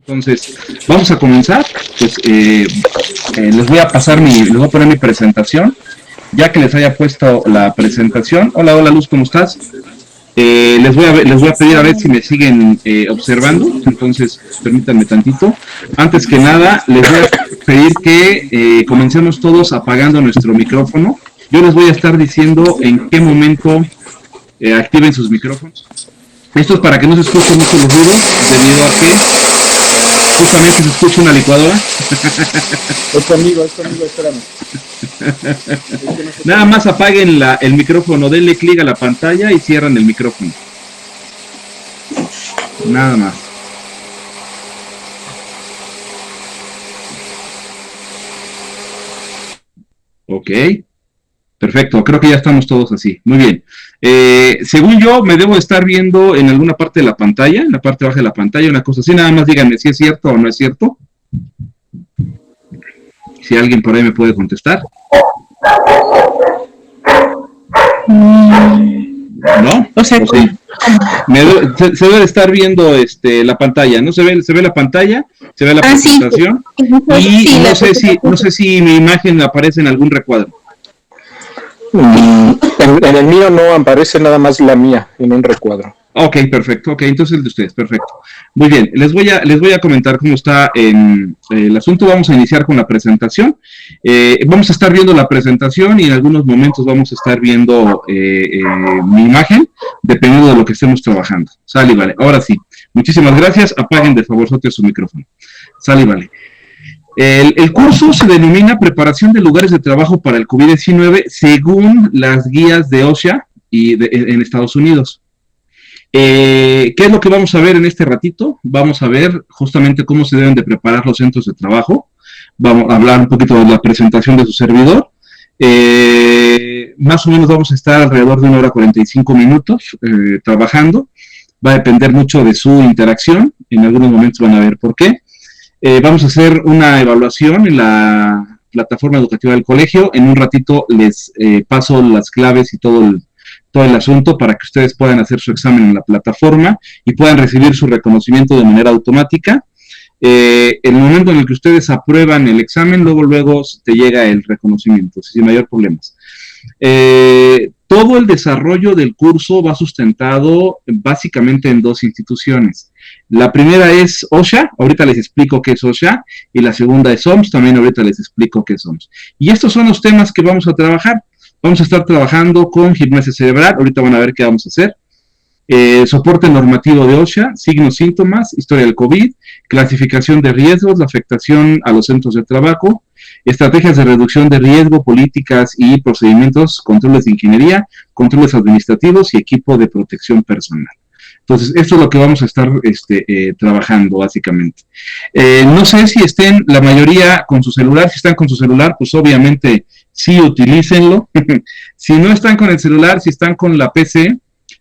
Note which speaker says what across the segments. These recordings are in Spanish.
Speaker 1: Entonces, vamos a comenzar. Pues les voy a poner mi presentación, ya que les haya puesto la presentación. Hola, hola Luz, ¿cómo estás? Les voy a pedir a ver si me siguen observando. Entonces, permítanme tantito. Antes que nada, les voy a pedir que comencemos todos apagando nuestro micrófono. Yo les voy a estar diciendo en qué momento activen sus micrófonos. Esto es para que no se escuchen mucho los ruidos, debido a que justamente se escucha una licuadora.
Speaker 2: Es conmigo, espérame.
Speaker 1: Nada más apaguen el micrófono, denle clic a la pantalla y cierran el micrófono. Nada más. Ok. Perfecto, creo que ya estamos todos así. Muy bien. Según yo, me debo estar viendo en alguna parte de la pantalla, en la parte baja de la pantalla, una cosa así. Nada más díganme si es cierto o no es cierto. Si alguien por ahí me puede contestar. ¿No?
Speaker 3: O sea,
Speaker 1: sí. Se debe estar viendo la pantalla, ¿no? Se ve la pantalla, se ve la presentación. Sí. Y no sé si mi imagen aparece en algún recuadro.
Speaker 2: En el mío no aparece, nada más la mía en un recuadro.
Speaker 1: Ok, perfecto. Ok, entonces el de ustedes, perfecto. Muy bien, les voy a comentar cómo está el asunto. Vamos a iniciar con la presentación. Vamos a estar viendo la presentación y en algunos momentos vamos a estar viendo mi imagen, dependiendo de lo que estemos trabajando. Sale y vale. Ahora sí, muchísimas gracias. Apaguen de favor su micrófono. Sale y vale. El curso se denomina Preparación de Lugares de Trabajo para el COVID-19 según las guías de OSHA en Estados Unidos. ¿Qué es lo que vamos a ver en este ratito? Vamos a ver justamente cómo se deben de preparar los centros de trabajo. Vamos a hablar un poquito de la presentación de su servidor. Más o menos vamos a estar alrededor de 1 hora 45 minutos trabajando. Va a depender mucho de su interacción. En algunos momentos van a ver por qué. Vamos a hacer una evaluación en la plataforma educativa del colegio. En un ratito les paso las claves y todo el asunto para que ustedes puedan hacer su examen en la plataforma y puedan recibir su reconocimiento de manera automática. El momento en el que ustedes aprueban el examen, luego te llega el reconocimiento, sin mayor problemas. Todo el desarrollo del curso va sustentado básicamente en 2 instituciones. La primera es OSHA, ahorita les explico qué es OSHA, y la segunda es OMS, también ahorita les explico qué es OMS. Y estos son los temas que vamos a trabajar. Vamos a estar trabajando con gimnasia cerebral, ahorita van a ver qué vamos a hacer. Soporte normativo de OSHA, signos, síntomas, historia del COVID, clasificación de riesgos, la afectación a los centros de trabajo, estrategias de reducción de riesgo, políticas y procedimientos, controles de ingeniería, controles administrativos y equipo de protección personal. Entonces, esto es lo que vamos a estar trabajando, básicamente. No sé si estén la mayoría con su celular. Si están con su celular, pues obviamente sí utilícenlo. Si no están con el celular, si están con la PC,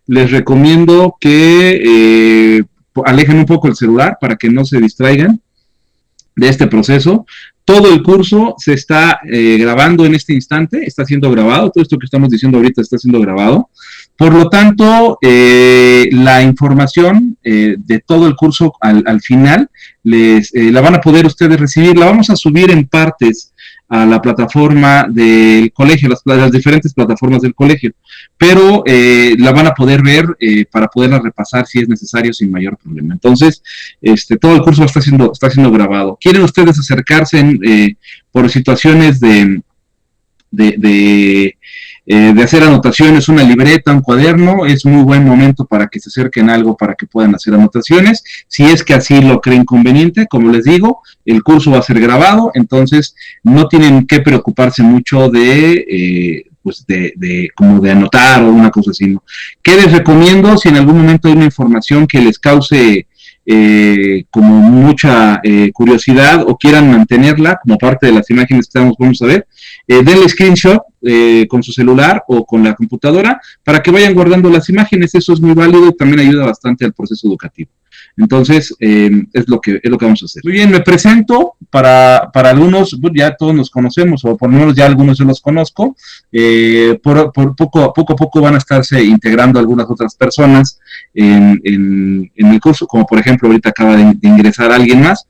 Speaker 1: les recomiendo que alejen un poco el celular para que no se distraigan de este proceso. Todo el curso se está grabando en este instante, está siendo grabado, todo esto que estamos diciendo ahorita está siendo grabado. Por lo tanto, la información de todo el curso al final la van a poder ustedes recibir. La vamos a subir en partes a la plataforma del colegio, las diferentes plataformas del colegio, pero la van a poder ver para poderla repasar si es necesario sin mayor problema. Entonces, todo el curso está siendo grabado. ¿Quieren ustedes acercarse por situaciones de hacer anotaciones, una libreta, un cuaderno? Es muy buen momento para que se acerquen a algo para que puedan hacer anotaciones, si es que así lo creen conveniente. Como les digo, el curso va a ser grabado, entonces no tienen que preocuparse mucho como de anotar o una cosa así, ¿no? ¿Qué les recomiendo? Si en algún momento hay una información que les cause como mucha curiosidad o quieran mantenerla como parte de las imágenes que vamos a ver, denle screenshot con su celular o con la computadora para que vayan guardando las imágenes. Eso es muy válido y también ayuda bastante al proceso educativo. Entonces, es lo que vamos a hacer. Muy bien, me presento para algunos, pues ya todos nos conocemos, o por lo menos ya algunos yo los conozco. Por poco a poco van a estarse integrando algunas otras personas en el curso, como por ejemplo ahorita acaba de ingresar alguien más.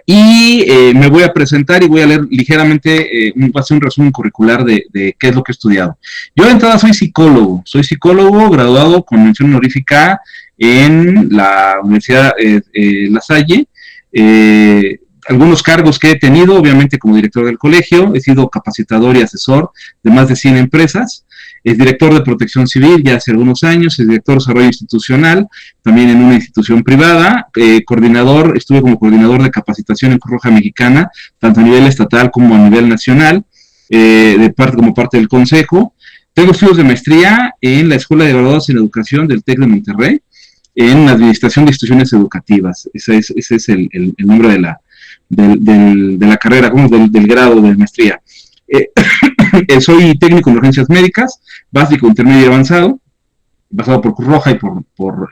Speaker 1: Me voy a presentar y voy a leer ligeramente, voy a hacer un resumen curricular de qué es lo que he estudiado. Yo de entrada soy psicólogo graduado con mención honorífica en la Universidad La Salle. Algunos cargos que he tenido, obviamente como director del colegio, he sido capacitador y asesor de más de 100 empresas, es director de Protección Civil ya hace algunos años, es director de Desarrollo Institucional, también en una institución privada, estuve como coordinador de capacitación en Cruz Roja Mexicana, tanto a nivel estatal como a nivel nacional, como parte del consejo. Tengo estudios de maestría en la Escuela de Graduados en Educación del TEC de Monterrey, en Administración de Instituciones Educativas. Ese es el nombre de la carrera, del grado de maestría. Soy técnico en urgencias médicas, básico, intermedio y avanzado, pasado por Cruz Roja y por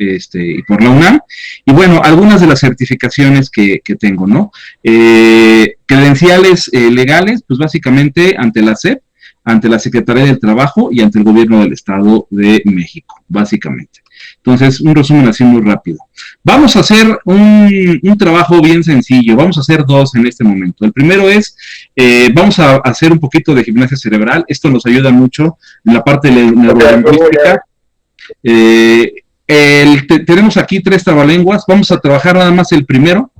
Speaker 1: la UNAM. Y bueno, algunas de las certificaciones que tengo, ¿no? Credenciales legales, pues básicamente ante la SEP, ante la Secretaría del Trabajo y ante el Gobierno del Estado de México, básicamente. Entonces, un resumen así muy rápido. Vamos a hacer un trabajo bien sencillo, vamos a hacer dos en este momento. El primero es, vamos a hacer un poquito de gimnasia cerebral, esto nos ayuda mucho en la parte de neurolingüística. Tenemos aquí 3 trabalenguas, vamos a trabajar nada más el primero,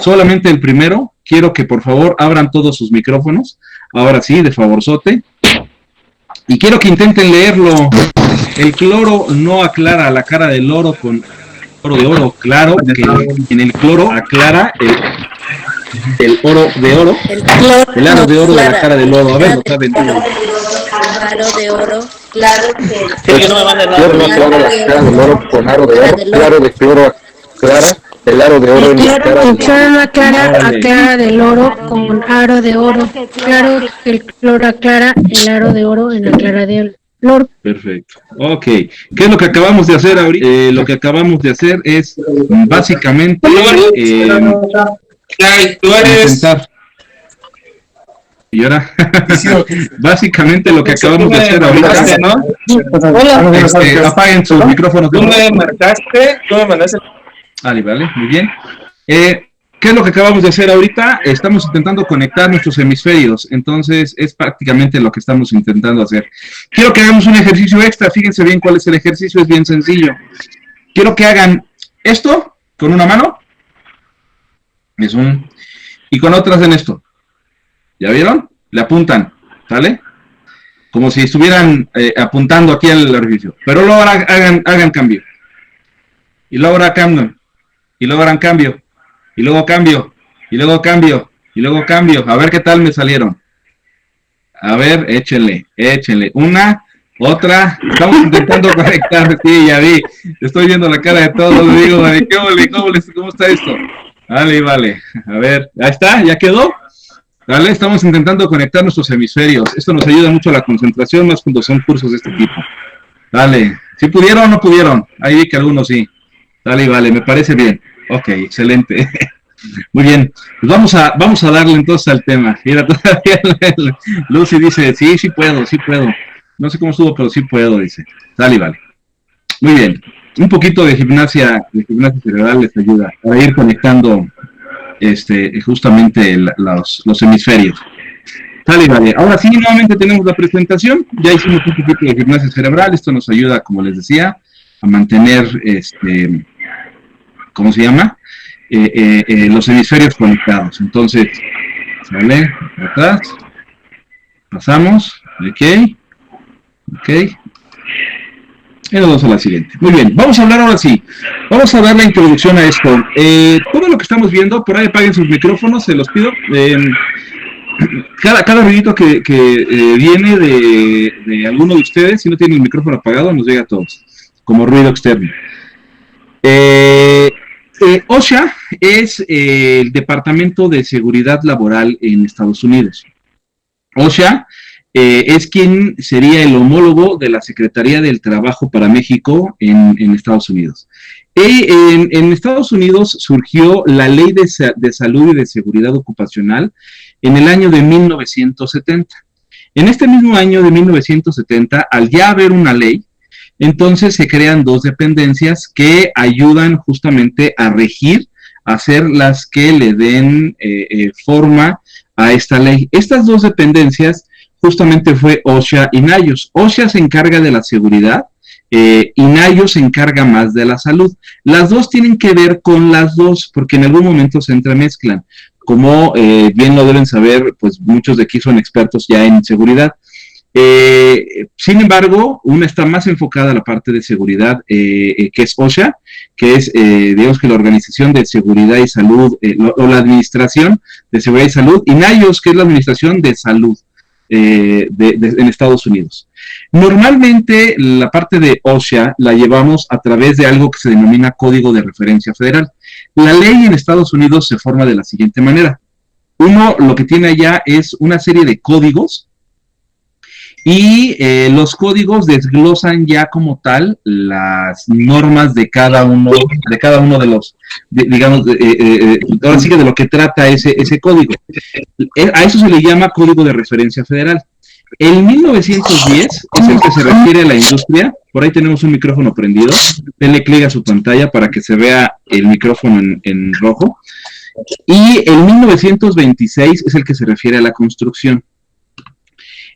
Speaker 1: solamente el primero. Quiero que por favor abran todos sus micrófonos, ahora sí, de favorzote. Y quiero que intenten leerlo. El cloro no aclara la cara del oro con oro de oro. Claro que en el cloro aclara el oro de oro. El aro de oro de la cara del oro. A ver, otra vez.
Speaker 3: El aro de oro, claro que...
Speaker 2: El cloro aclara la cara del oro con aro de oro. Claro de cloro aclara el aro de oro en la cara del oro.
Speaker 4: El cloro no aclara del oro con aro de oro. Claro que el cloro aclara el aro de oro en la clara del oro.
Speaker 1: Perfecto. Ok. ¿Qué es lo que acabamos de hacer ahorita? Lo que acabamos de hacer es básicamente intentar. Y ahora, básicamente lo que acabamos de hacer ahorita, ¿no? Apaguen sus micrófonos.
Speaker 5: Tú me mandaste.
Speaker 1: Vale, muy bien. ¿Qué es lo que acabamos de hacer ahorita? Estamos intentando conectar nuestros hemisferios, entonces es prácticamente lo que estamos intentando hacer. Quiero que hagamos un ejercicio extra, fíjense bien cuál es el ejercicio, es bien sencillo. Quiero que hagan esto con una mano, y con otra hacen esto. ¿Ya vieron? Le apuntan, ¿sale? Como si estuvieran apuntando aquí al orificio. Pero luego hagan cambio. Y luego ahora cambian. Y luego harán cambio. Y luego cambio. Y luego cambio. Y luego cambio. A ver qué tal me salieron. A ver, échenle. Una, otra. Estamos intentando conectar. Sí, ya vi. Estoy viendo la cara de todos. Digo, ¿cómo está esto? Vale. A ver, ¿ya está? ¿Ya quedó? ¿Vale? Estamos intentando conectar nuestros hemisferios. Esto nos ayuda mucho a la concentración, más cuando son cursos de este tipo. Dale. ¿Sí pudieron o no pudieron? Ahí vi que algunos sí. Vale, me parece bien. Ok, excelente. Muy bien. Pues vamos a darle entonces al tema. Mira, todavía Lucy dice, sí puedo. No sé cómo estuvo, pero sí puedo, dice. Vale. Muy bien. Un poquito de gimnasia cerebral les ayuda a ir conectando justamente los hemisferios. Vale. Ahora sí, nuevamente tenemos la presentación. Ya hicimos un poquito de gimnasia cerebral. Esto nos ayuda, como les decía, a mantener, ¿cómo se llama? Los hemisferios conectados. Entonces, ¿vale? Atrás. Pasamos. Ok. Y nos vamos a la siguiente. Muy bien, vamos a hablar ahora sí. Vamos a dar la introducción a esto. Todo lo que estamos viendo, por ahí apaguen sus micrófonos, se los pido. Cada ruidito que viene de alguno de ustedes, si no tiene el micrófono apagado, nos llega a todos, como ruido externo. OSHA es el Departamento de Seguridad Laboral en Estados Unidos. OSHA es quien sería el homólogo de la Secretaría del Trabajo para México en Estados Unidos. En Estados Unidos surgió la Ley de Salud y de Seguridad Ocupacional en el año de 1970. En este mismo año de 1970, al ya haber una ley, entonces se crean dos dependencias que ayudan justamente a regir, a ser las que le den forma a esta ley. Estas dos dependencias justamente fue OSHA y NIOSH. OSHA se encarga de la seguridad y NIOSH se encarga más de la salud. Las dos tienen que ver con las dos, porque en algún momento se entremezclan. Como bien lo deben saber, pues muchos de aquí son expertos ya en seguridad. Sin embargo, una está más enfocada a la parte de seguridad, que es OSHA, que es, digamos que la Organización de Seguridad y Salud, o la Administración de Seguridad y Salud, y NIOSH, que es la Administración de Salud en Estados Unidos. Normalmente la parte de OSHA la llevamos a través de algo que se denomina Código de Referencia Federal. La ley en Estados Unidos se forma de la siguiente manera. Uno, lo que tiene allá es una serie de códigos y los códigos desglosan ya como tal las normas de cada uno de los, digamos, ahora sí que de lo que trata ese código. A eso se le llama Código de Referencia Federal. El 1910 es el que se refiere a la industria. Por ahí tenemos un micrófono prendido. Denle clic a su pantalla para que se vea el micrófono en rojo. Y el 1926 es el que se refiere a la construcción.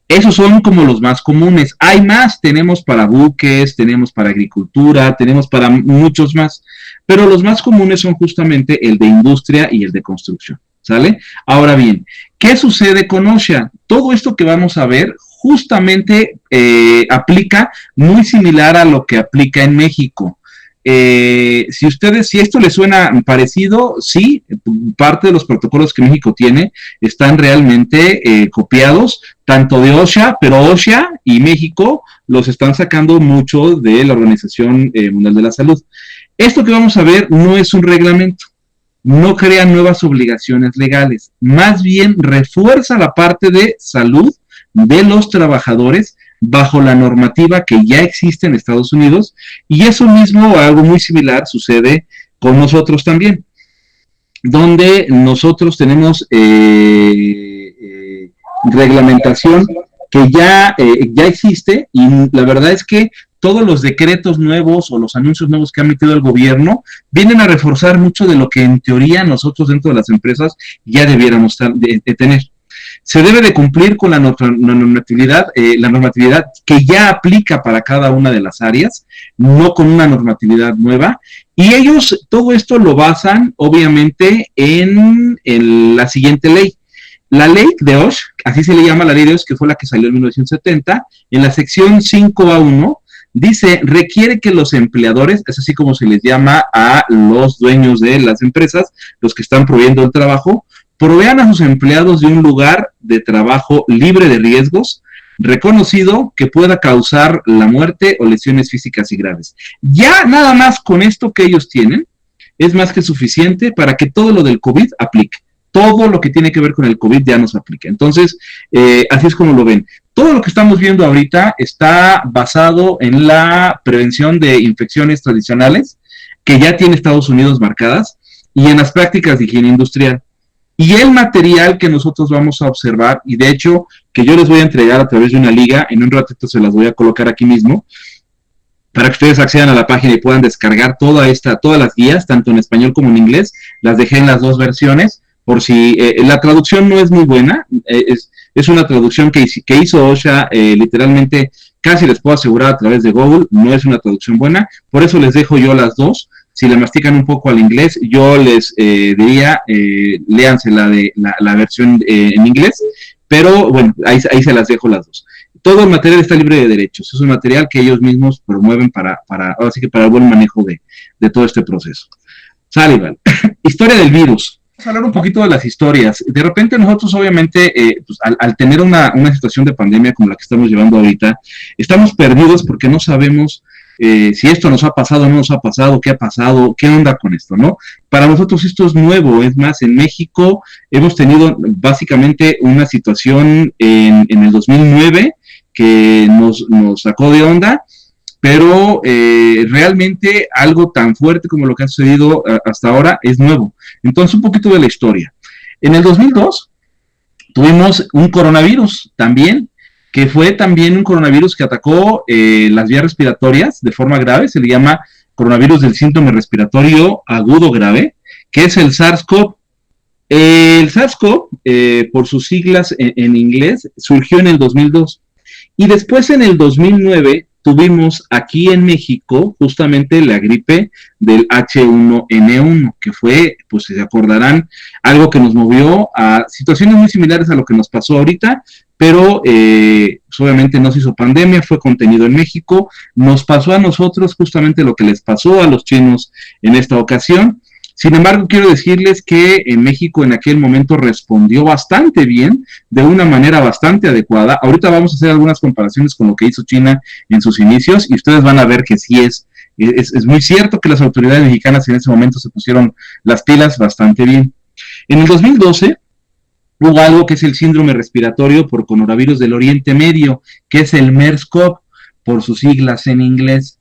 Speaker 1: Esos son como los más comunes. Hay más, tenemos para buques, tenemos para agricultura, tenemos para muchos más. Pero los más comunes son justamente el de industria y el de construcción. ¿Sale? Ahora bien, ¿qué sucede con OSHA? Todo esto que vamos a ver justamente aplica muy similar a lo que aplica en México. Si esto les suena parecido, sí, parte de los protocolos que México tiene están realmente copiados, tanto de OSHA, pero OSHA y México los están sacando mucho de la Organización Mundial de la Salud. Esto que vamos a ver no es un reglamento. No crea nuevas obligaciones legales, más bien refuerza la parte de salud de los trabajadores bajo la normativa que ya existe en Estados Unidos, y eso mismo o algo muy similar sucede con nosotros también, donde nosotros tenemos reglamentación que ya existe, y la verdad es que todos los decretos nuevos o los anuncios nuevos que ha metido el gobierno vienen a reforzar mucho de lo que en teoría nosotros dentro de las empresas ya debiéramos tener. Se debe de cumplir con la normatividad que ya aplica para cada una de las áreas, no con una normatividad nueva, y ellos todo esto lo basan obviamente en la siguiente ley. La ley de OSH, así se le llama la ley de OSH, que fue la que salió en 1970, en la sección 5A1, dice, requiere que los empleadores, es así como se les llama a los dueños de las empresas, los que están proveyendo el trabajo, provean a sus empleados de un lugar de trabajo libre de riesgos, reconocido, que pueda causar la muerte o lesiones físicas y graves. Ya nada más con esto que ellos tienen, es más que suficiente para que todo lo del COVID aplique. Todo lo que tiene que ver con el COVID ya nos aplica. Entonces, así es como lo ven. Todo lo que estamos viendo ahorita está basado en la prevención de infecciones tradicionales, que ya tiene Estados Unidos marcadas, y en las prácticas de higiene industrial. Y el material que nosotros vamos a observar, y de hecho, que yo les voy a entregar a través de una liga, en un ratito se las voy a colocar aquí mismo, para que ustedes accedan a la página y puedan descargar todas las guías, tanto en español como en inglés. Las dejé en las dos versiones, por si la traducción no es muy buena, es una traducción que hizo OSHA, literalmente, casi les puedo asegurar a través de Google, no es una traducción buena, por eso les dejo yo las dos. Si le mastican un poco al inglés, yo les diría, léanse la versión en inglés, pero bueno, ahí se las dejo las dos. Todo el material está libre de derechos, es un material que ellos mismos promueven ahora sí que para el buen manejo de todo este proceso. Sale, vale. Historia del virus. Vamos a hablar un poquito de las historias. De repente nosotros obviamente, pues, al tener una situación de pandemia como la que estamos llevando ahorita, estamos perdidos porque no sabemos si esto nos ha pasado o no nos ha pasado, qué ha pasado, qué onda con esto, ¿no? Para nosotros esto es nuevo, es más, en México hemos tenido básicamente una situación en el 2009 que nos sacó de onda, pero realmente algo tan fuerte como lo que ha sucedido hasta ahora es nuevo. Entonces, un poquito de la historia. En el 2002 tuvimos un coronavirus también, que fue también un coronavirus que atacó las vías respiratorias de forma grave, se le llama coronavirus del síndrome respiratorio agudo grave, que es el SARS-CoV. El SARS-CoV, por sus siglas en inglés, surgió en el 2002. Y después en el 2009 tuvimos aquí en México justamente la gripe del H1N1, que fue, pues se acordarán, algo que nos movió a situaciones muy similares a lo que nos pasó ahorita, pero pues obviamente no se hizo pandemia, fue contenido en México, nos pasó a nosotros justamente lo que les pasó a los chinos en esta ocasión. Sin embargo, quiero decirles que en México en aquel momento respondió bastante bien, de una manera bastante adecuada. Ahorita vamos a hacer algunas comparaciones con lo que hizo China en sus inicios y ustedes van a ver que sí es muy cierto que las autoridades mexicanas en ese momento se pusieron las pilas bastante bien. En el 2012 hubo algo que es el síndrome respiratorio por coronavirus del Oriente Medio, que es el MERS-CoV, por sus siglas en inglés.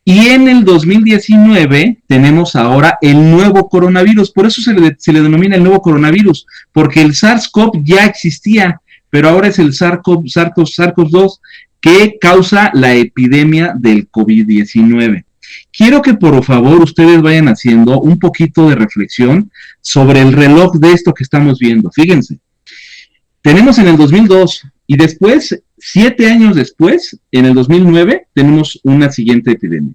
Speaker 1: Y en el 2019 tenemos ahora el nuevo coronavirus, por eso se le denomina el nuevo coronavirus, porque el SARS-CoV ya existía, pero ahora es el SARS-CoV-2 que causa la epidemia del COVID-19. Quiero que por favor ustedes vayan haciendo un poquito de reflexión sobre el reloj de esto que estamos viendo. Fíjense, tenemos en el 2002 y después, 7 años después, en el 2009, tenemos una siguiente epidemia.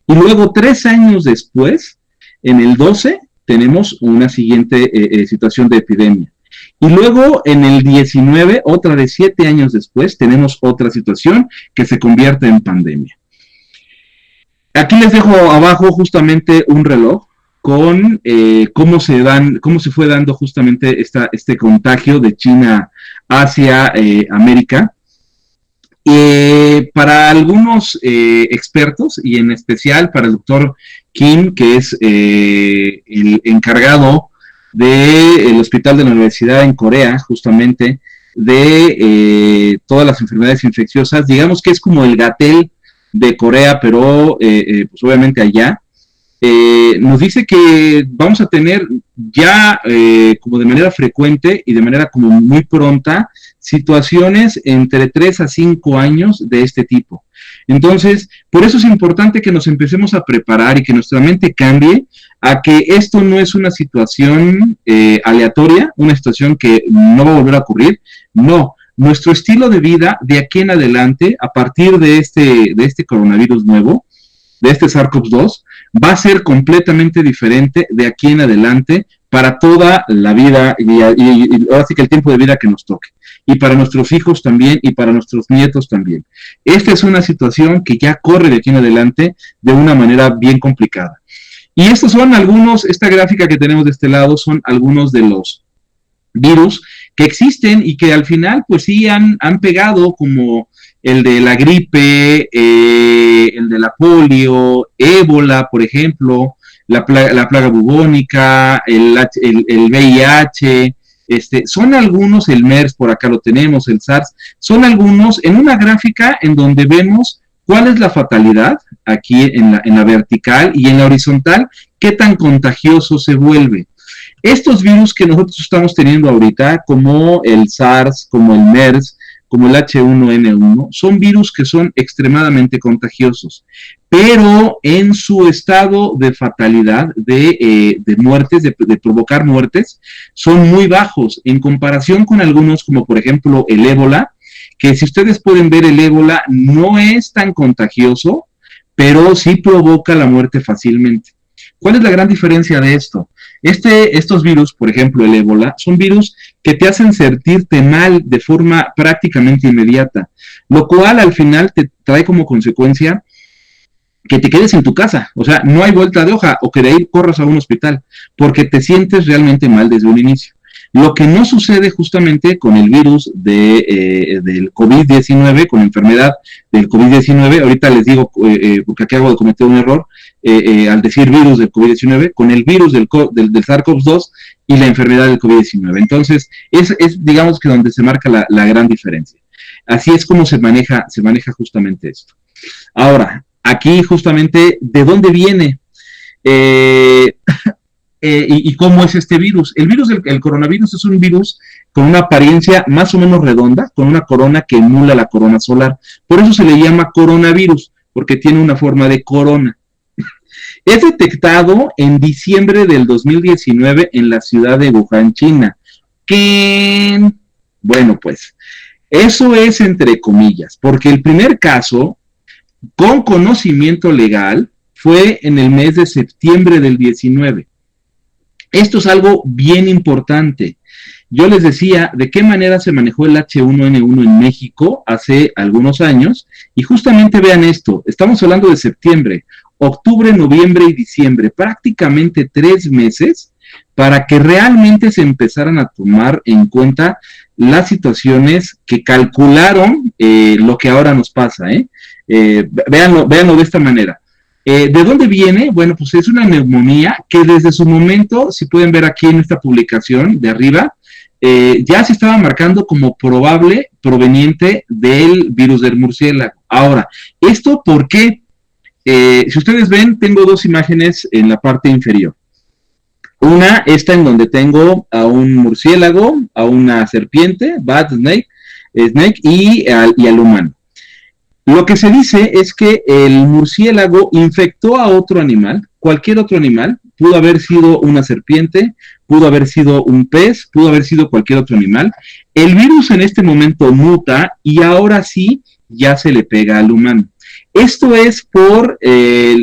Speaker 1: Y luego 3 años después, en el 12, tenemos una siguiente situación de epidemia. Y luego en el 19, otra de 7 años después, tenemos otra situación que se convierte en pandemia. Aquí les dejo abajo justamente un reloj con cómo se fue dando justamente este contagio de China hacia América. Para algunos expertos, y en especial para el doctor Kim, que es el encargado del hospital de la Universidad en Corea, justamente, de todas las enfermedades infecciosas, digamos que es como el Gatel de Corea, pero pues obviamente allá, nos dice que vamos a tener ya como de manera frecuente y de manera como muy pronta situaciones entre 3 a 5 años de este tipo. Entonces, por eso es importante que nos empecemos a preparar y que nuestra mente cambie a que esto no es una situación aleatoria, una situación que no va a volver a ocurrir. No, nuestro estilo de vida de aquí en adelante, a partir de este coronavirus nuevo, de este SARS-CoV-2, va a ser completamente diferente de aquí en adelante para toda la vida y ahora sí que el tiempo de vida que nos toque. Y para nuestros hijos también y para nuestros nietos también. Esta es una situación que ya corre de aquí en adelante de una manera bien complicada. Y estos son algunos, esta gráfica que tenemos de este lado son algunos de los virus que existen y que al final pues sí han pegado, como el de la gripe, el de la polio, ébola, por ejemplo, la plaga bubónica, el VIH, son algunos, el MERS, por acá lo tenemos, el SARS, son algunos en una gráfica en donde vemos cuál es la fatalidad, aquí en la vertical y en la horizontal, qué tan contagioso se vuelve. Estos virus que nosotros estamos teniendo ahorita, como el SARS, como el MERS, como el H1N1, son virus que son extremadamente contagiosos, pero en su estado de fatalidad, de muertes, de provocar muertes, son muy bajos en comparación con algunos, como por ejemplo el ébola, que si ustedes pueden ver, el ébola no es tan contagioso, pero sí provoca la muerte fácilmente. ¿Cuál es la gran diferencia de esto? Estos virus, por ejemplo, el ébola, son virus que te hacen sentirte mal de forma prácticamente inmediata, lo cual al final te trae como consecuencia que te quedes en tu casa, o sea, no hay vuelta de hoja, o que de ahí corras a un hospital, porque te sientes realmente mal desde un inicio. Lo que no sucede justamente con el virus del COVID-19, con la enfermedad del COVID-19, ahorita les digo, porque aquí acabo de cometer un error, al decir virus del COVID-19, con el virus del SARS-CoV-2 y la enfermedad del COVID-19. Entonces, es digamos que donde se marca la gran diferencia. Así es como se maneja justamente esto. Ahora, aquí justamente de dónde viene y cómo es este virus. El virus del coronavirus es un virus con una apariencia más o menos redonda, con una corona que emula la corona solar. Por eso se le llama coronavirus, porque tiene una forma de corona. Es detectado en diciembre del 2019 en la ciudad de Wuhan, China. Bueno, pues, eso es entre comillas, porque el primer caso con conocimiento legal fue en el mes de septiembre del 19. Esto es algo bien importante. Yo les decía de qué manera se manejó el H1N1 en México hace algunos años, y justamente vean esto, estamos hablando de septiembre, octubre, noviembre y diciembre, prácticamente 3 meses para que realmente se empezaran a tomar en cuenta las situaciones que calcularon lo que ahora nos pasa. Véanlo de esta manera. ¿De dónde viene? Bueno, pues es una neumonía que desde su momento, si pueden ver aquí en esta publicación de arriba, ya se estaba marcando como probable proveniente del virus del murciélago. Ahora, ¿esto por qué? Si ustedes ven, tengo 2 imágenes en la parte inferior. Una, esta en donde tengo a un murciélago, a una serpiente, bat, snake y al humano. Lo que se dice es que el murciélago infectó a otro animal, cualquier otro animal, pudo haber sido una serpiente, pudo haber sido un pez, pudo haber sido cualquier otro animal. El virus en este momento muta y ahora sí ya se le pega al humano. Esto es por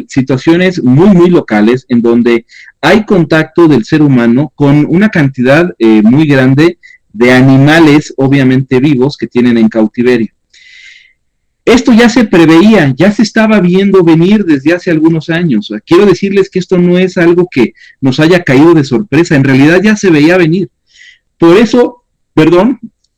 Speaker 1: situaciones muy, muy locales en donde hay contacto del ser humano con una cantidad muy grande de animales, obviamente vivos, que tienen en cautiverio. Esto ya se preveía, ya se estaba viendo venir desde hace algunos años. Quiero decirles que esto no es algo que nos haya caído de sorpresa, en realidad ya se veía venir. Por eso,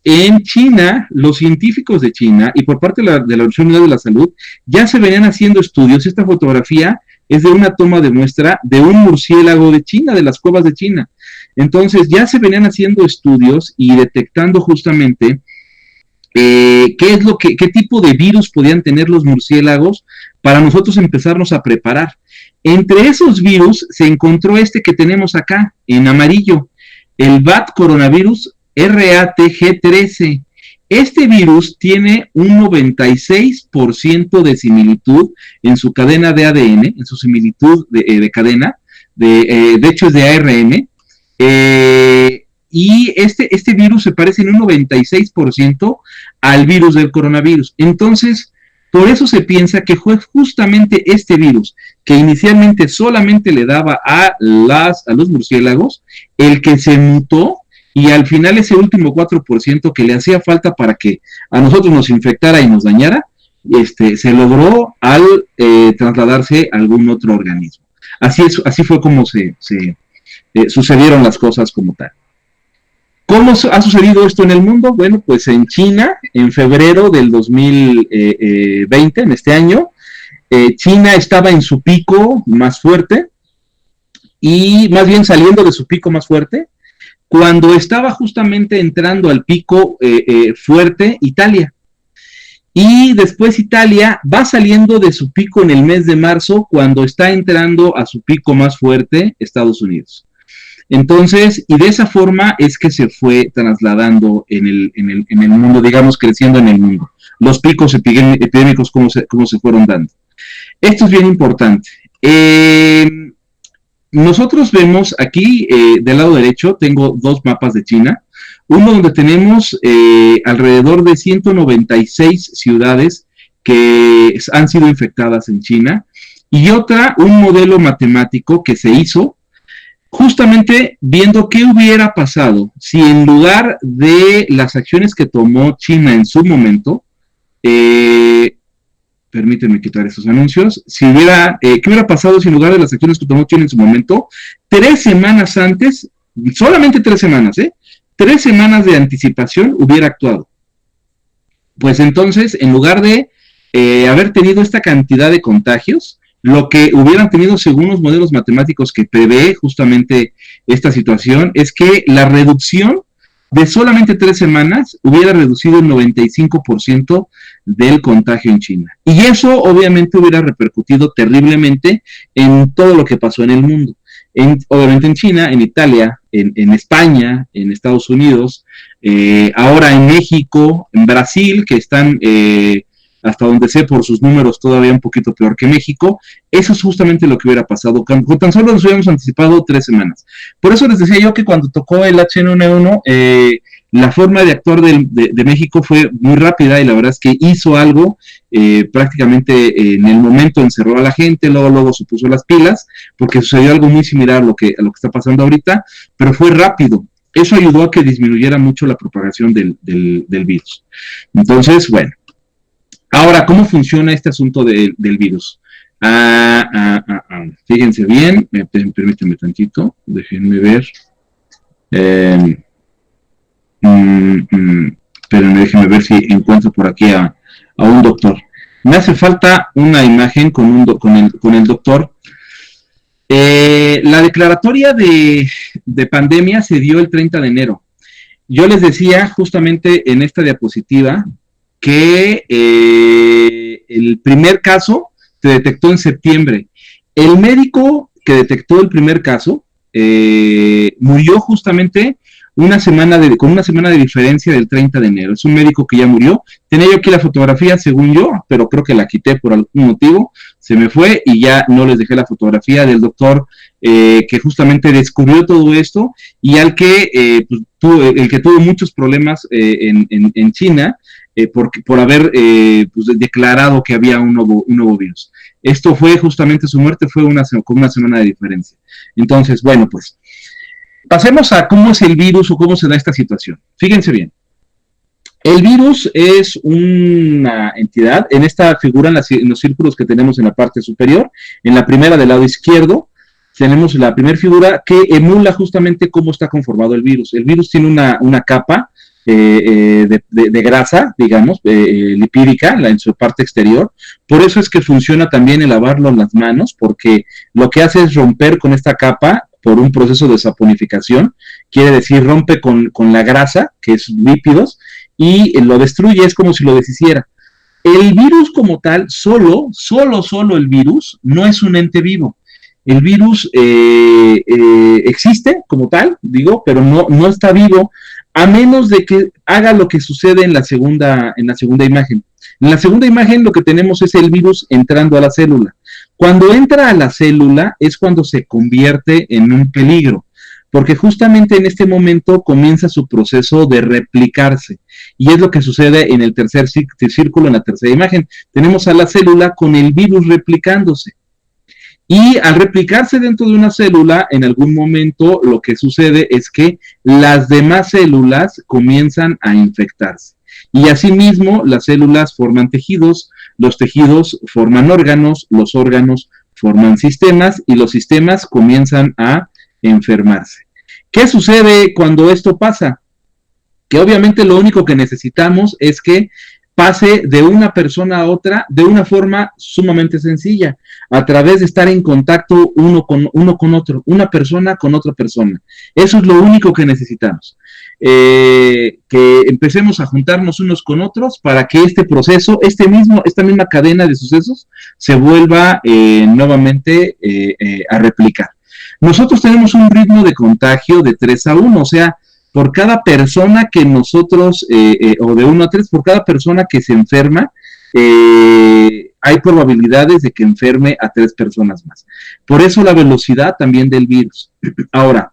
Speaker 1: en China, los científicos de China y por parte de la Organización Mundial de la Salud ya se venían haciendo estudios. Esta fotografía es de una toma de muestra de un murciélago de China, de las cuevas de China. Entonces ya se venían haciendo estudios y detectando justamente qué tipo de virus podían tener los murciélagos para nosotros empezarnos a preparar. Entre esos virus se encontró este que tenemos acá, en amarillo, el bat coronavirus RATG13. Este virus tiene un 96% de similitud en su cadena de ADN, en su similitud de cadena, de hecho es de ARN, y este virus se parece en un 96% al virus del coronavirus. Entonces, por eso se piensa que fue justamente este virus, que inicialmente solamente le daba a los murciélagos, el que se mutó, y al final ese último 4% que le hacía falta para que a nosotros nos infectara y nos dañara, se logró al trasladarse a algún otro organismo. Así fue como sucedieron las cosas como tal. ¿Cómo ha sucedido esto en el mundo? Bueno, pues en China, en febrero del 2020, en este año, China estaba en su pico más fuerte, y más bien saliendo de su pico más fuerte, cuando estaba justamente entrando al pico fuerte Italia. Y después Italia va saliendo de su pico en el mes de marzo, cuando está entrando a su pico más fuerte Estados Unidos. Entonces, y de esa forma es que se fue trasladando en el mundo, digamos, creciendo en el mundo. Los picos epidémicos, cómo se fueron dando. Esto es bien importante. Nosotros vemos aquí, del lado derecho, tengo 2 mapas de China. Uno donde tenemos alrededor de 196 ciudades que han sido infectadas en China. Y otra, un modelo matemático que se hizo justamente viendo qué hubiera pasado si en lugar de las acciones que tomó China en su momento, permítanme quitar esos anuncios, ¿qué hubiera pasado si en lugar de las acciones que tomó China en su momento, 3 semanas antes, solamente 3 semanas, 3 semanas de anticipación hubiera actuado? Pues entonces, en lugar de haber tenido esta cantidad de contagios, lo que hubieran tenido según los modelos matemáticos que prevé justamente esta situación es que la reducción de solamente 3 semanas hubiera reducido el 95% del contagio en China. Y eso obviamente hubiera repercutido terriblemente en todo lo que pasó en el mundo. Obviamente en China, en Italia, en España, en Estados Unidos, ahora en México, en Brasil, que están, hasta donde sé por sus números, todavía un poquito peor que México. Eso es justamente lo que hubiera pasado. Con tan solo nos hubiéramos anticipado 3 semanas. Por eso les decía yo que cuando tocó el H1N1, la forma de actuar de México fue muy rápida, y la verdad es que hizo algo, prácticamente en el momento encerró a la gente, luego se puso las pilas, porque sucedió algo muy similar a lo que está pasando ahorita, pero fue rápido. Eso ayudó a que disminuyera mucho la propagación del virus. Entonces, bueno. Ahora, ¿cómo funciona este asunto del virus? Fíjense bien, permítanme tantito, déjenme ver. Déjenme ver si encuentro por aquí a un doctor. Me hace falta una imagen con el doctor. La declaratoria de pandemia se dio el 30 de enero. Yo les decía justamente en esta diapositiva que el primer caso se detectó en septiembre. El médico que detectó el primer caso murió justamente con una semana de diferencia del 30 de enero. Es un médico que ya murió. Tenía yo aquí la fotografía, según yo, pero creo que la quité por algún motivo. Se me fue y ya no les dejé la fotografía del doctor que justamente descubrió todo esto, y el que tuvo muchos problemas en China, por haber declarado que había un nuevo virus. Esto fue justamente, su muerte fue con una semana de diferencia. Entonces, bueno, pues pasemos a cómo es el virus o cómo se da esta situación. Fíjense bien. El virus es una entidad. En esta figura, en los círculos que tenemos en la parte superior, en la primera del lado izquierdo, tenemos la primera figura que emula justamente cómo está conformado el virus. El virus tiene una capa de grasa, digamos, lipídica, en su parte exterior. Por eso es que funciona también el lavarlo en las manos, porque lo que hace es romper con esta capa por un proceso de saponificación. Quiere decir, rompe con la grasa, que es lípidos, y lo destruye, es como si lo deshiciera. El virus como tal, solo el virus, no es un ente vivo. El virus existe como tal, digo, pero no está vivo, a menos de que haga lo que sucede en la segunda imagen. En la segunda imagen lo que tenemos es el virus entrando a la célula. Cuando entra a la célula es cuando se convierte en un peligro, porque justamente en este momento comienza su proceso de replicarse, y es lo que sucede en el tercer círculo, en la tercera imagen. Tenemos a la célula con el virus replicándose. Y al replicarse dentro de una célula, en algún momento lo que sucede es que las demás células comienzan a infectarse. Y asimismo, las células forman tejidos, los tejidos forman órganos, los órganos forman sistemas, y los sistemas comienzan a enfermarse. ¿Qué sucede cuando esto pasa? Que obviamente lo único que necesitamos es que pase de una persona a otra de una forma sumamente sencilla, a través de estar en contacto uno con otro, una persona con otra persona. Eso es lo único que necesitamos. Que empecemos a juntarnos unos con otros para que este proceso, esta misma cadena de sucesos se vuelva nuevamente a replicar. Nosotros tenemos un ritmo de contagio de 3-1, o sea, por cada persona que nosotros, o de 1 a 3, por cada persona que se enferma, hay probabilidades de que enferme a 3 personas más. Por eso la velocidad también del virus. Ahora,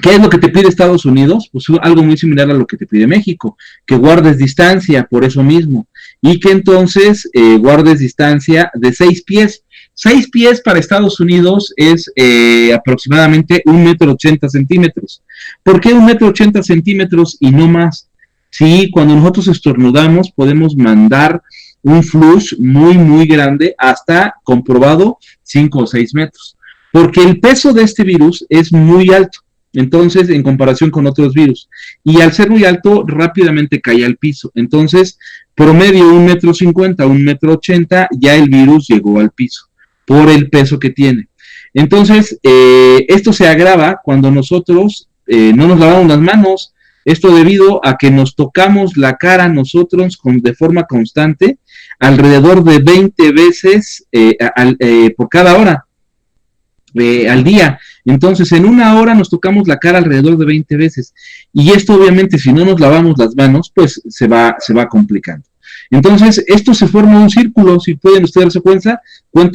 Speaker 1: ¿qué es lo que te pide Estados Unidos? Pues algo muy similar a lo que te pide México, que guardes distancia por eso mismo, y que entonces guardes distancia de 6 pies. 6 pies para Estados Unidos es aproximadamente 1,80 m. ¿Por qué 1,80 m y no más? Sí, cuando nosotros estornudamos podemos mandar un flush muy grande, hasta comprobado 5 o 6 metros, porque el peso de este virus es muy alto, entonces, en comparación con otros virus, y al ser muy alto rápidamente cae al piso. Entonces, promedio 1,50 m, 1,80 m, ya el virus llegó al piso por el peso que tiene. Entonces, esto se agrava cuando nosotros no nos lavamos las manos. Esto debido a que nos tocamos la cara nosotros de forma constante, alrededor de 20 veces por cada hora. Al día. Entonces, en una hora nos tocamos la cara alrededor de 20 veces. Y esto, obviamente, si no nos lavamos las manos, pues se va complicando. Entonces, esto se forma un círculo, si pueden ustedes darse cuenta,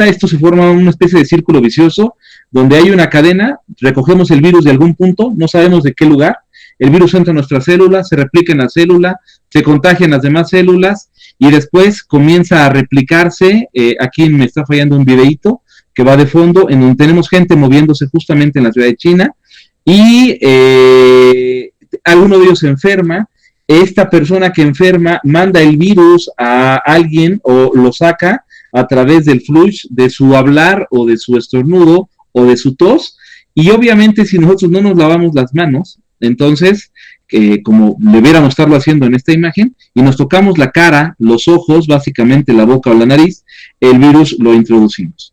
Speaker 1: esto se forma una especie de círculo vicioso, donde hay una cadena, recogemos el virus de algún punto, no sabemos de qué lugar, el virus entra a nuestra célula, se replica en la célula, se contagia en las demás células, y después comienza a replicarse, aquí me está fallando un videíto, que va de fondo, en donde tenemos gente moviéndose justamente en la ciudad de China, y alguno de ellos se enferma, esta persona que enferma manda el virus a alguien o lo saca a través del flush de su hablar o de su estornudo o de su tos, y obviamente si nosotros no nos lavamos las manos, entonces, como debiéramos estarlo haciendo en esta imagen, y nos tocamos la cara, los ojos, básicamente la boca o la nariz, el virus lo introducimos.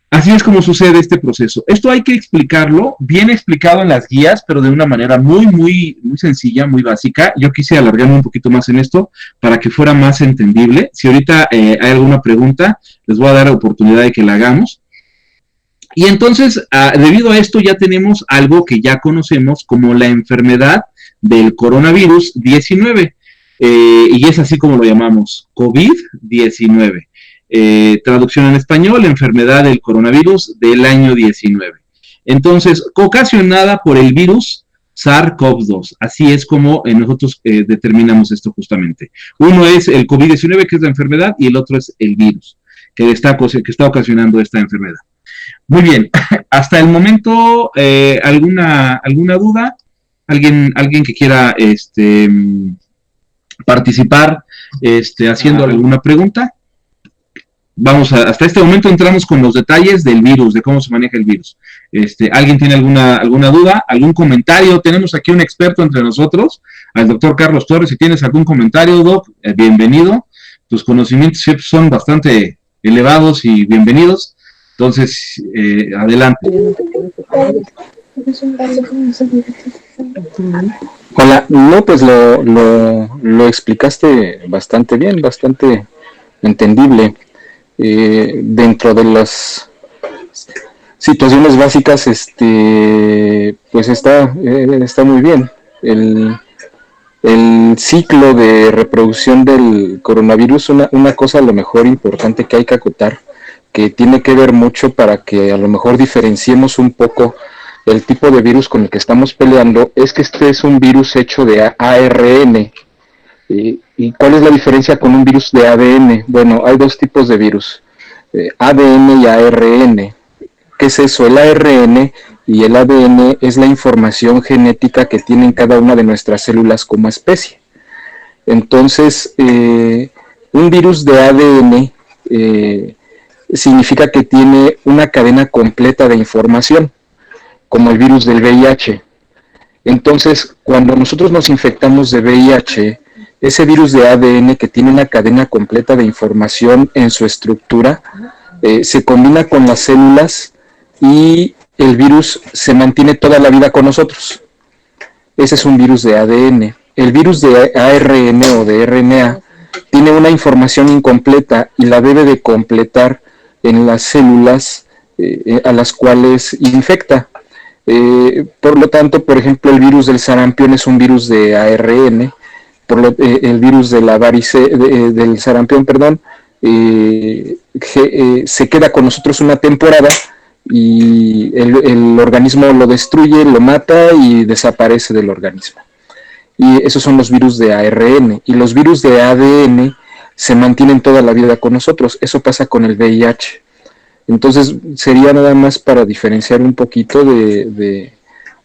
Speaker 1: Así es como sucede este proceso. Esto hay que explicarlo, bien explicado en las guías, pero de una manera muy sencilla, muy básica. Yo quise alargarme un poquito más en esto para que fuera más entendible. Si ahorita hay alguna pregunta, les voy a dar la oportunidad de que la hagamos. Y entonces, debido a esto, ya tenemos algo que ya conocemos como la enfermedad del coronavirus 19. Y es así como lo llamamos, COVID-19. Traducción en español, enfermedad del coronavirus del año 19. Entonces, ocasionada por el virus SARS-CoV-2. Así es como nosotros determinamos esto justamente. Uno es el COVID-19, que es la enfermedad, y el otro es el virus, que está ocasionando esta enfermedad. Muy bien, hasta el momento, ¿alguna duda? ¿Alguien que quiera participar haciendo alguna pregunta? Hasta este momento entramos con los detalles del virus, de cómo se maneja el virus. ¿Alguien tiene alguna duda, algún comentario? Tenemos aquí un experto entre nosotros, al doctor Carlos Torres. Si tienes algún comentario, Doc, bienvenido. Tus conocimientos siempre son bastante elevados y bienvenidos. Entonces, adelante.
Speaker 2: Hola, no, pues lo explicaste bastante bien, bastante entendible. Dentro de las situaciones básicas, pues está muy bien. El ciclo de reproducción del coronavirus, una cosa a lo mejor importante que hay que acotar, que tiene que ver mucho para que a lo mejor diferenciemos un poco el tipo de virus con el que estamos peleando, es que este es un virus hecho de ARN. ¿Y cuál es la diferencia con un virus de ADN? Bueno, hay dos tipos de virus, ADN y ARN. ¿Qué es eso? El ARN y el ADN es la información genética que tienen cada una de nuestras células como especie. Entonces, un virus de ADN significa que tiene una cadena completa de información, como el virus del VIH. Entonces, cuando nosotros nos infectamos de VIH, ese virus de ADN que tiene una cadena completa de información en su estructura, se combina con las células y el virus se mantiene toda la vida con nosotros. Ese es un virus de ADN. El virus de ARN o de RNA tiene una información incompleta y la debe de completar en las células a las cuales infecta. Por lo tanto, por ejemplo, el virus del sarampión es un virus de ARN. El virus de la del sarampión, se queda con nosotros una temporada y el organismo lo destruye, lo mata y desaparece del organismo. Y esos son los virus de ARN. Y los virus de ADN se mantienen toda la vida con nosotros. Eso pasa con el VIH. Entonces sería nada más para diferenciar un poquito de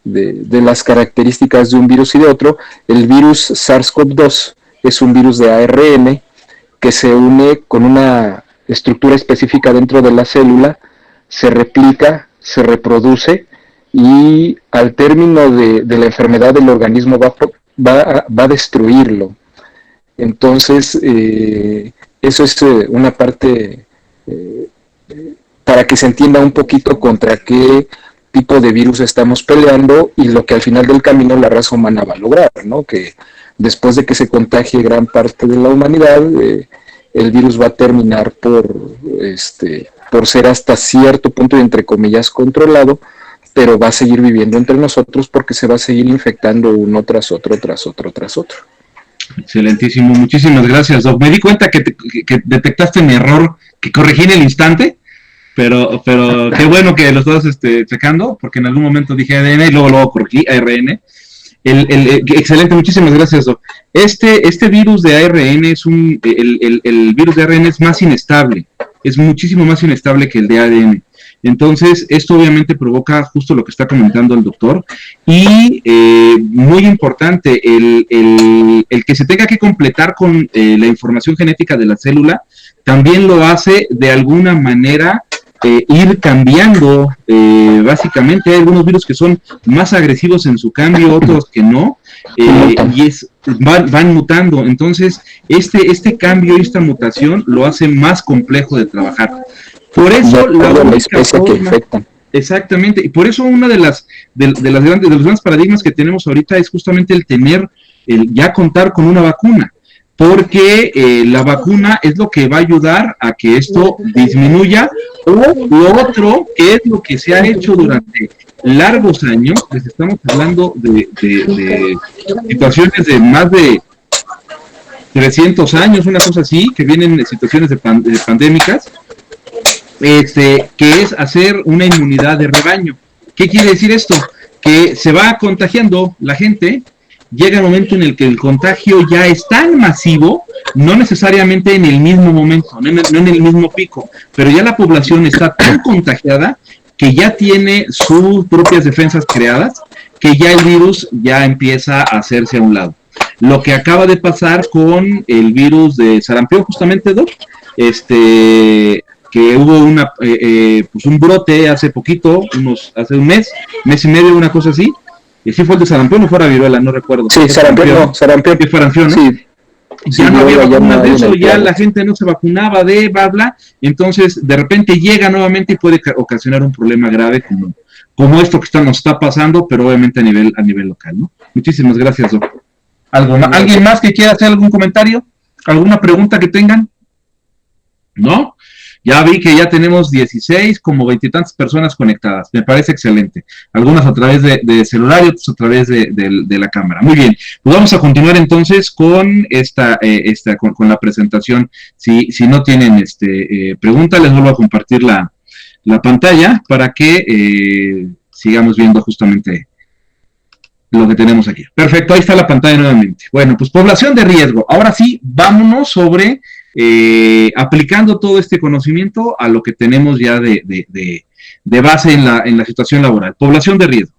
Speaker 2: las características de un virus y de otro. El virus SARS-CoV-2 es un virus de ARN que se une con una estructura específica dentro de la célula, se replica, se reproduce y al término de la enfermedad el organismo va a destruirlo. Entonces, eso es una parte para que se entienda un poquito contra qué tipo de virus estamos peleando y lo que al final del camino la raza humana va a lograr, ¿no? Que después de que se contagie gran parte de la humanidad, el virus va a terminar por ser hasta cierto punto, entre comillas, controlado, pero va a seguir viviendo entre nosotros porque se va a seguir infectando uno tras otro, tras otro, tras otro.
Speaker 1: Excelentísimo, muchísimas gracias, Doc. Me di cuenta que detectaste mi error, que corregí en el instante, pero qué bueno que lo estás checando, porque en algún momento dije ADN y luego corregí ARN. Excelente, muchísimas gracias, Doc. Este virus de ARN el virus de ARN es más inestable, es muchísimo más inestable que el de ADN. Entonces, esto obviamente provoca justo lo que está comentando el doctor y muy importante, el que se tenga que completar con la información genética de la célula, también lo hace de alguna manera ir cambiando, básicamente hay algunos virus que son más agresivos en su cambio, otros que no, y van mutando. Entonces, este cambio, esta mutación lo hace más complejo de trabajar. Por eso
Speaker 2: la especie que infecta.
Speaker 1: Exactamente, y por eso una de los grandes paradigmas que tenemos ahorita es justamente el ya contar con una vacuna, porque la vacuna es lo que va a ayudar a que esto disminuya, o lo otro, que es lo que se ha hecho durante largos años, les estamos hablando de situaciones de más de 300 años, una cosa así, que vienen de situaciones pandémicas, que es hacer una inmunidad de rebaño. ¿Qué quiere decir esto? Que se va contagiando la gente, llega el momento en el que el contagio ya es tan masivo, no necesariamente en el mismo momento, no en el mismo pico, pero ya la población está tan contagiada que ya tiene sus propias defensas creadas, que ya el virus ya empieza a hacerse a un lado. Lo que acaba de pasar con el virus de sarampión, justamente, Doc, que hubo un brote hace poquito, hace un mes y medio, una cosa así, y sí fue el de sarampión o fuera viruela, no recuerdo.
Speaker 2: Sí, sarampión.
Speaker 1: ¿Qué sarampión, no? Sí. Ya no había vacunas de eso, ya la gente no se vacunaba bla, entonces de repente llega nuevamente y puede ocasionar un problema grave como esto que nos está pasando, pero obviamente a nivel local, ¿no? Muchísimas gracias, Doc. ¿Alguien más que quiera hacer algún comentario? ¿Alguna pregunta que tengan? ¿No? Ya vi que ya tenemos 16, como 20 y tantas personas conectadas. Me parece excelente. Algunas a través de celular y otras a través de la cámara. Muy bien. Pues vamos a continuar entonces con con la presentación. Si no tienen preguntas, les vuelvo a compartir la pantalla para que sigamos viendo justamente lo que tenemos aquí. Perfecto, ahí está la pantalla nuevamente. Bueno, pues población de riesgo. Ahora sí, vámonos sobre aplicando todo este conocimiento a lo que tenemos ya de base en la situación laboral. Población de riesgo.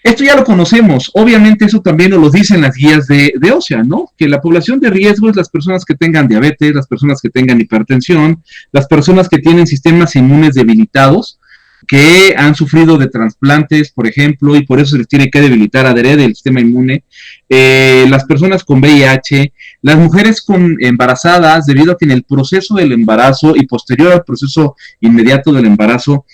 Speaker 1: Esto ya lo conocemos, obviamente eso también nos lo dicen las guías de OSHA, ¿no? Que la población de riesgo es las personas que tengan diabetes, las personas que tengan hipertensión, las personas que tienen sistemas inmunes debilitados, que han sufrido de trasplantes, por ejemplo, y por eso se les tiene que debilitar adrede el sistema inmune, las personas con VIH, las mujeres embarazadas, debido a que en el proceso del embarazo y posterior al proceso inmediato del embarazo,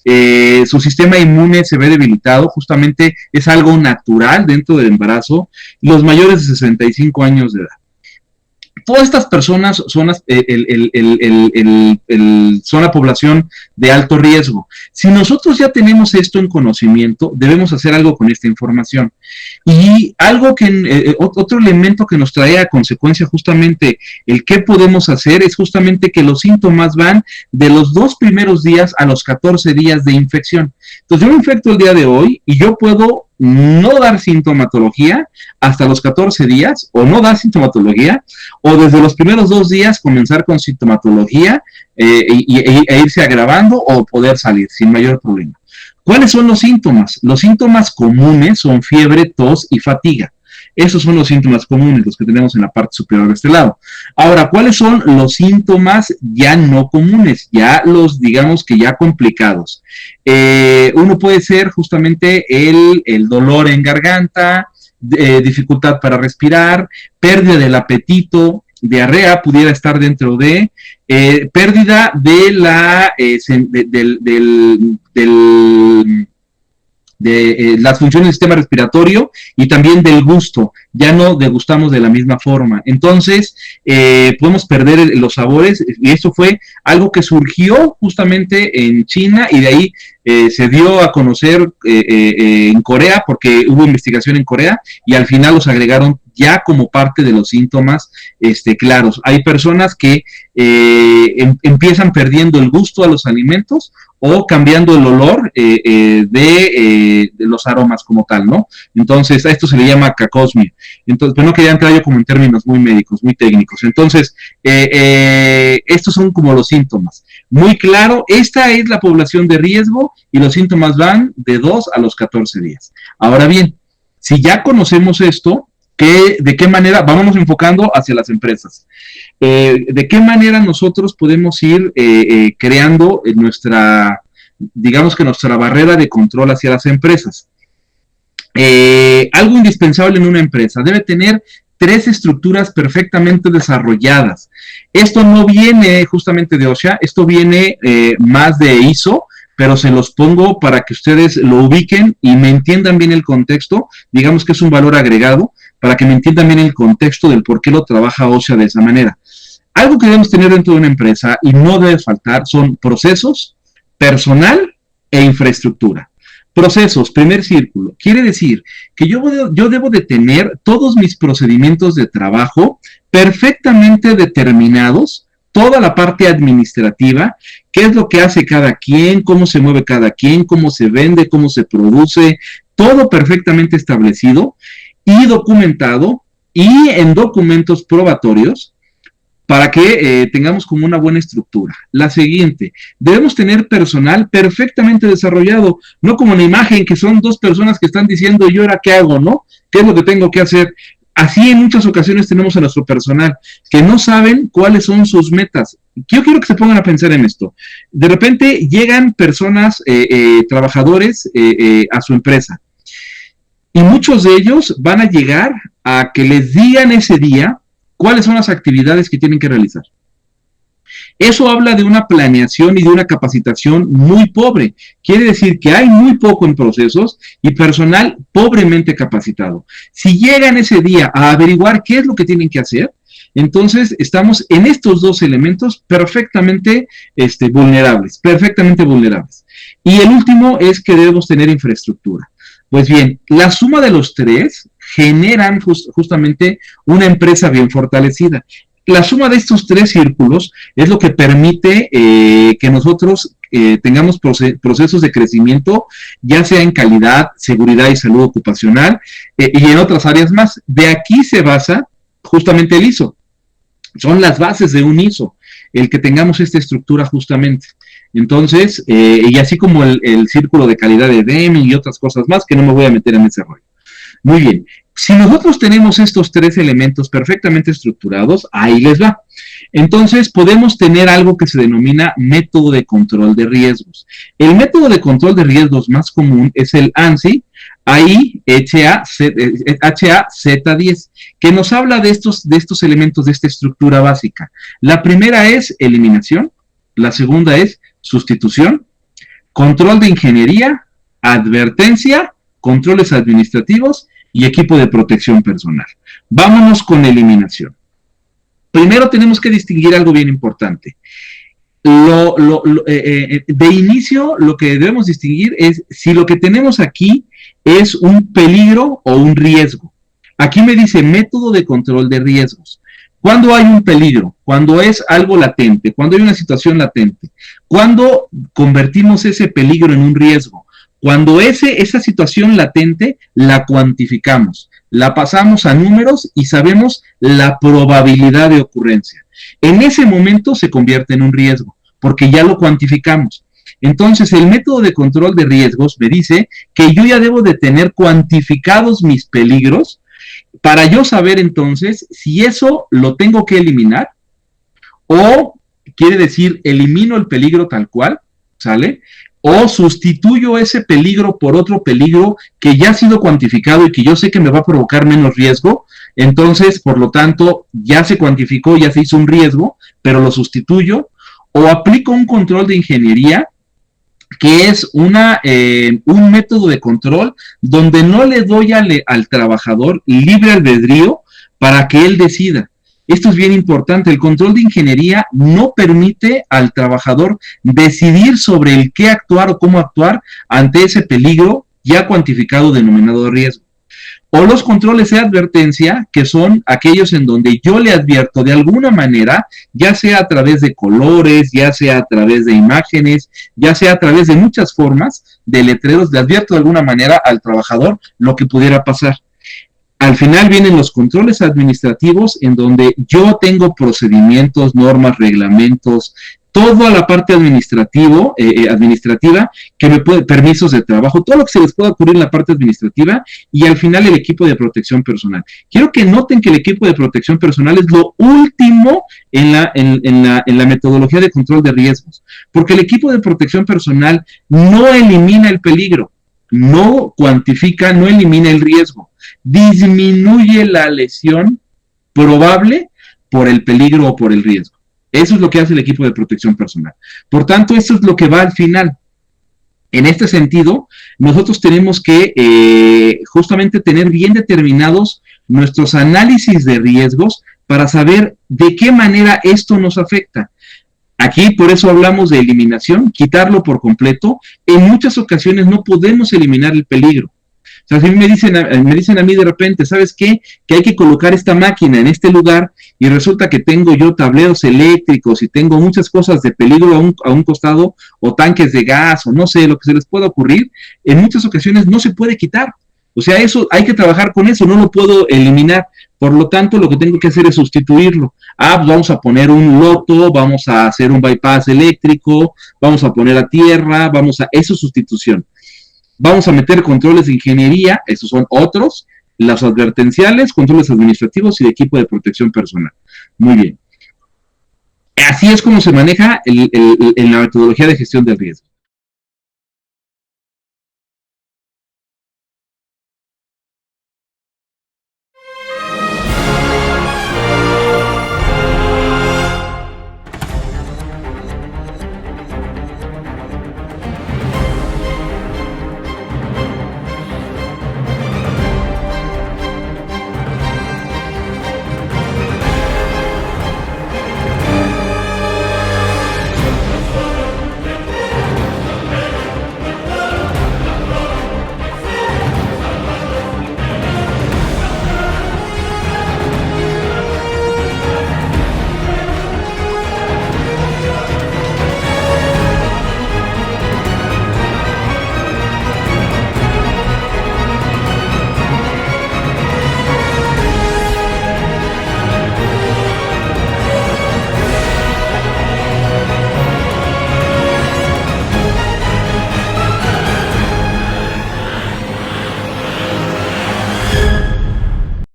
Speaker 1: su sistema inmune se ve debilitado, justamente es algo natural dentro del embarazo, los mayores de 65 años de edad. Todas estas personas son la población de alto riesgo. Si nosotros ya tenemos esto en conocimiento, debemos hacer algo con esta información. Y otro elemento que nos trae a consecuencia justamente el qué podemos hacer es justamente que los síntomas van de los 2 primeros días a los 14 días de infección. Entonces yo me infecto el día de hoy y yo puedo no dar sintomatología hasta los 14 días, o no dar sintomatología, o desde los primeros 2 días comenzar con sintomatología e irse agravando o poder salir sin mayor problema. ¿Cuáles son los síntomas? Los síntomas comunes son fiebre, tos y fatiga. Esos son los síntomas comunes, los que tenemos en la parte superior de este lado. Ahora, ¿cuáles son los síntomas ya no comunes? Ya los, digamos que ya complicados. Uno puede ser justamente el dolor en garganta, dificultad para respirar, pérdida del apetito, diarrea pudiera estar dentro de, pérdida de las funciones del sistema respiratorio y también del gusto. Ya no degustamos de la misma forma. Entonces, podemos perder los sabores, y eso fue algo que surgió justamente en China y de ahí se dio a conocer en Corea, porque hubo investigación en Corea y al final los agregaron ya como parte de los síntomas claros. Hay personas que empiezan perdiendo el gusto a los alimentos o cambiando el olor de los aromas como tal, ¿no? Entonces, a esto se le llama cacosmia. Entonces, pero no quería entrar yo como en términos muy médicos, muy técnicos. Entonces, estos son como los síntomas. Muy claro, esta es la población de riesgo y los síntomas van de 2 a los 14 días. Ahora bien, si ya conocemos esto, ¿de qué manera? Vámonos enfocando hacia las empresas. ¿De qué manera nosotros podemos ir creando digamos que nuestra barrera de control hacia las empresas? Algo indispensable en una empresa, debe tener 3 estructuras perfectamente desarrolladas. Esto no viene justamente de OSHA, esto viene más de ISO, pero se los pongo para que ustedes lo ubiquen y me entiendan bien el contexto. Digamos que es un valor agregado para que me entiendan bien el contexto del por qué lo trabaja OSHA de esa manera. Algo que debemos tener dentro de una empresa y no debe faltar son procesos, personal e infraestructura. Procesos, primer círculo, quiere decir que yo debo de tener todos mis procedimientos de trabajo perfectamente determinados, toda la parte administrativa, qué es lo que hace cada quien, cómo se mueve cada quien, cómo se vende, cómo se produce, todo perfectamente establecido y documentado y en documentos probatorios para que tengamos como una buena estructura. La siguiente, debemos tener personal perfectamente desarrollado, no como una imagen que son 2 personas que están diciendo, ¿y ahora qué hago, no? ¿Qué es lo que tengo que hacer? Así en muchas ocasiones tenemos a nuestro personal que no saben cuáles son sus metas. Yo quiero que se pongan a pensar en esto. De repente llegan personas, trabajadores a su empresa y muchos de ellos van a llegar a que les digan ese día cuáles son las actividades que tienen que realizar. Eso habla de una planeación y de una capacitación muy pobre. Quiere decir que hay muy poco en procesos y personal pobremente capacitado. Si llegan ese día a averiguar qué es lo que tienen que hacer, entonces estamos en estos 2 elementos perfectamente vulnerables, perfectamente vulnerables. Y el último es que debemos tener infraestructura. Pues bien, la suma de los 3 generan justamente una empresa bien fortalecida. La suma de estos 3 círculos es lo que permite que nosotros tengamos procesos de crecimiento, ya sea en calidad, seguridad y salud ocupacional, y en otras áreas más. De aquí se basa justamente el ISO. Son las bases de un ISO, el que tengamos esta estructura justamente. Entonces, y así como el círculo de calidad de Deming y otras cosas más, que no me voy a meter en ese rollo. Muy bien, si nosotros tenemos estos 3 elementos perfectamente estructurados, ahí les va. Entonces, podemos tener algo que se denomina método de control de riesgos. El método de control de riesgos más común es el ANSI, HAZ10, que nos habla de estos elementos de esta estructura básica. La primera es eliminación, la segunda es sustitución, control de ingeniería, advertencia, controles administrativos y equipo de protección personal. Vámonos con eliminación. Primero tenemos que distinguir algo bien importante. De inicio, lo que debemos distinguir es si lo que tenemos aquí es un peligro o un riesgo. Aquí me dice método de control de riesgos. ¿Cuándo hay un peligro? Cuando es algo latente, cuando hay una situación latente. ¿Cuándo convertimos ese peligro en un riesgo? Cuando esa situación latente la cuantificamos, la pasamos a números y sabemos la probabilidad de ocurrencia. En ese momento se convierte en un riesgo, porque ya lo cuantificamos. Entonces, el método de control de riesgos me dice que yo ya debo de tener cuantificados mis peligros para yo saber entonces si eso lo tengo que eliminar o quiere decir elimino el peligro tal cual, ¿sale? O sustituyo ese peligro por otro peligro que ya ha sido cuantificado y que yo sé que me va a provocar menos riesgo. Entonces, por lo tanto, ya se cuantificó, ya se hizo un riesgo, pero lo sustituyo. O aplico un control de ingeniería que es un método de control donde no le doy al trabajador libre albedrío para que él decida. Esto es bien importante. El control de ingeniería no permite al trabajador decidir sobre el qué actuar o cómo actuar ante ese peligro ya cuantificado denominado riesgo. O los controles de advertencia, que son aquellos en donde yo le advierto de alguna manera, ya sea a través de colores, ya sea a través de imágenes, ya sea a través de muchas formas de letreros, le advierto de alguna manera al trabajador lo que pudiera pasar. Al final vienen los controles administrativos, en donde yo tengo procedimientos, normas, reglamentos, toda la parte administrativa que me puede, permisos de trabajo, todo lo que se les pueda ocurrir en la parte administrativa, y al final el equipo de protección personal. Quiero que noten que el equipo de protección personal es lo último en la metodología de control de riesgos, porque el equipo de protección personal no elimina el peligro, no cuantifica, no elimina el riesgo, disminuye la lesión probable por el peligro o por el riesgo. Eso es lo que hace el equipo de protección personal. Por tanto, eso es lo que va al final. En este sentido, nosotros tenemos que justamente tener bien determinados nuestros análisis de riesgos para saber de qué manera esto nos afecta. Aquí por eso hablamos de eliminación, quitarlo por completo. En muchas ocasiones no podemos eliminar el peligro. O sea, si me dicen a mí de repente, ¿sabes qué? Que hay que colocar esta máquina en este lugar, y resulta que tengo yo tableros eléctricos y tengo muchas cosas de peligro a un costado, o tanques de gas, o no sé, lo que se les pueda ocurrir, en muchas ocasiones no se puede quitar. O sea, eso hay que trabajar con eso, no lo puedo eliminar. Por lo tanto, lo que tengo que hacer es sustituirlo. Pues vamos a poner un loto, vamos a hacer un bypass eléctrico, vamos a poner a tierra, eso es sustitución. Vamos a meter controles de ingeniería, esos son otros, los advertenciales, controles administrativos y de equipo de protección personal. Muy bien. Así es como se maneja en la metodología de gestión del riesgo.